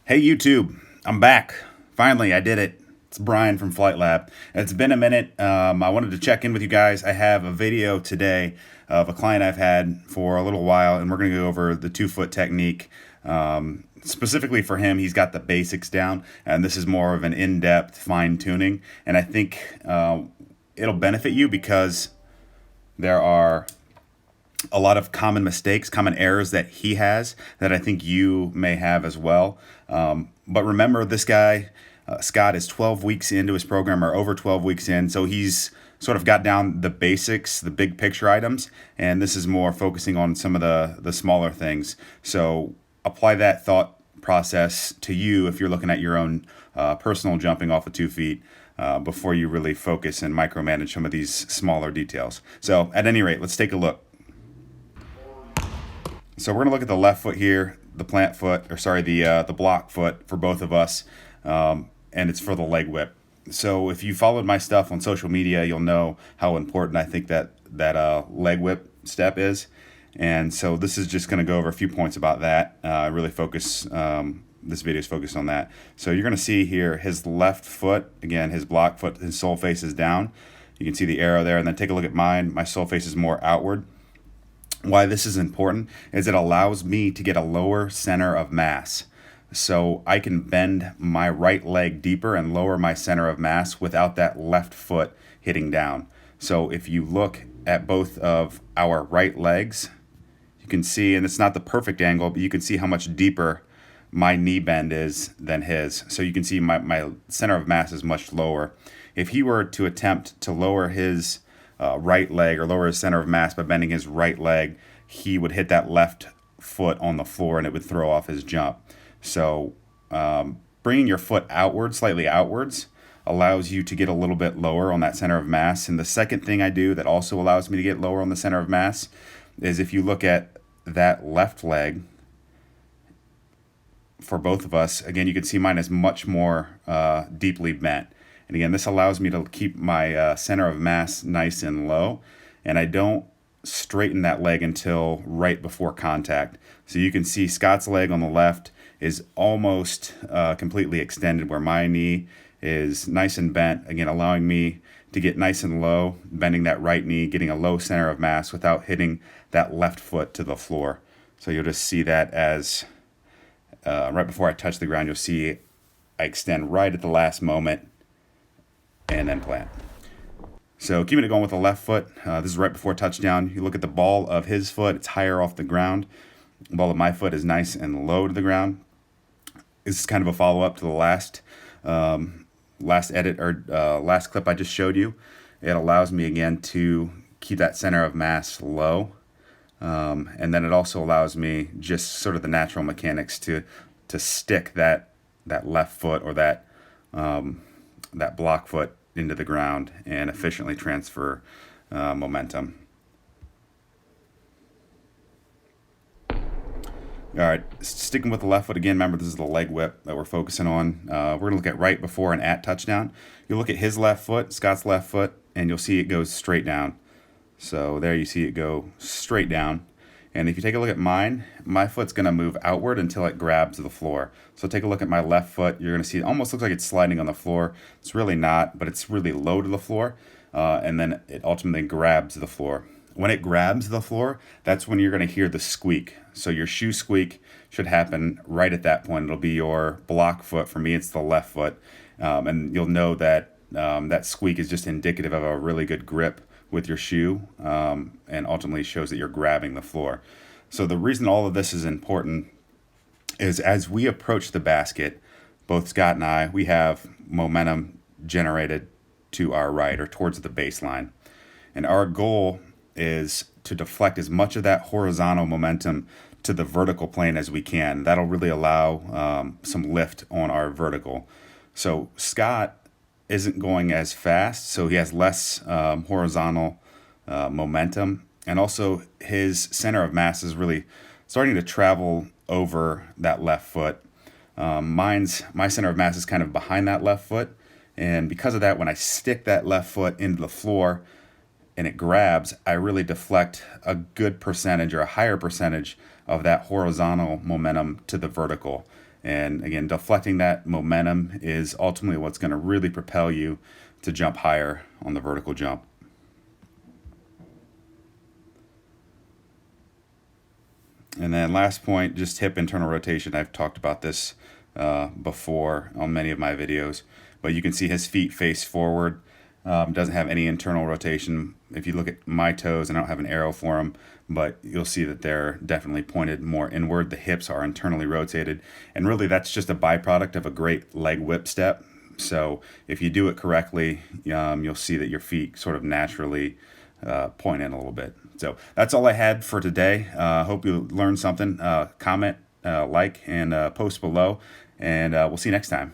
Hey YouTube, I'm back. Finally, I did it. It's Brian from Flight Lab. It's been a minute. I wanted to check in with you guys. I have a video today of a client I've had for a little while, and we're going to go over the 2-foot technique. Specifically for him, he's got the basics down, and this is more of an in-depth fine tuning. And I think it'll benefit you because there are a lot of common mistakes, common errors that he has that I think you may have as well. But remember, this guy, Scott, is 12 weeks into his program, or over 12 weeks in. So he's sort of got down the basics, the big picture items. And this is more focusing on some of the smaller things. So apply that thought process to you if you're looking at your own personal jumping off of 2 feet. Before you really focus and micromanage some of these smaller details. So at any rate, let's take a look. So we're going to look at the left foot here, the plant foot, or sorry, the block foot for both of us, and it's for the leg whip. So if you followed my stuff on social media, you'll know how important I think that leg whip step is. And so this is just going to go over a few points about that. Really focus. This video is focused on that. So you're going to see here his left foot, again, his block foot, his sole face is down. You can see the arrow there, and then take a look at mine. My sole face is more outward. Why this is important is it allows me to get a lower center of mass. So I can bend my right leg deeper and lower my center of mass without that left foot hitting down. So if you look at both of our right legs, you can see, and it's not the perfect angle, but you can see how much deeper my knee bend is than his. So you can see my center of mass is much lower. If he were to attempt to lower his right leg or lower his center of mass by bending his right leg, he would hit that left foot on the floor and it would throw off his jump. So bringing your foot outward, slightly outwards, allows you to get a little bit lower on that center of mass. And the second thing I do that also allows me to get lower on the center of mass is if you look at that left leg for both of us, again, you can see mine is much more deeply bent. And again, this allows me to keep my center of mass nice and low, and I don't straighten that leg until right before contact. So you can see Scott's leg on the left is almost completely extended, where my knee is nice and bent, again, allowing me to get nice and low, bending that right knee, getting a low center of mass without hitting that left foot to the floor. So you'll just see that as right before I touch the ground, you'll see I extend right at the last moment and then plant. So keeping it going with the left foot, this is right before touchdown. You look at the ball of his foot, it's higher off the ground. The ball of my foot is nice and low to the ground. This is kind of a follow-up to the last edit or last clip I just showed you. It allows me again to keep that center of mass low. And then it also allows me just sort of the natural mechanics to stick that left foot or that block foot into the ground and efficiently transfer momentum. All right, sticking with the left foot again, remember this is the leg whip that we're focusing on. We're going to look at right before and at touchdown. You look at his left foot, Scott's left foot, and you'll see it goes straight down. So there you see it go straight down. And if you take a look at mine, my foot's going to move outward until it grabs the floor. So take a look at my left foot. You're going to see it almost looks like it's sliding on the floor. It's really not, but it's really low to the floor. And then it ultimately grabs the floor. When it grabs the floor, that's when you're going to hear the squeak. So your shoe squeak should happen right at that point. It'll be your block foot. For me, it's the left foot. And you'll know that that squeak is just indicative of a really good grip with your shoe, and ultimately shows that you're grabbing the floor. So the reason all of this is important is as we approach the basket, both Scott and I, we have momentum generated to our right or towards the baseline. And our goal is to deflect as much of that horizontal momentum to the vertical plane as we can. That'll really allow some lift on our vertical. So Scott isn't going as fast, so he has less horizontal momentum, and also his center of mass is really starting to travel over that left foot. My center of mass is kind of behind that left foot, and because of that, when I stick that left foot into the floor and it grabs, I really deflect a good percentage or a higher percentage of that horizontal momentum to the vertical. And again, deflecting that momentum is ultimately what's going to really propel you to jump higher on the vertical jump. And then last point, just hip internal rotation. I've talked about this before on many of my videos, but you can see his feet face forward. Doesn't have any internal rotation. If you look at my toes, I don't have an arrow for them, but you'll see that they're definitely pointed more inward. The hips are internally rotated, and really that's just a byproduct of a great leg whip step. So if you do it correctly, you'll see that your feet sort of naturally point in a little bit. So that's all I had for today. Hope you learned something. Comment, like, and post below, and we'll see you next time.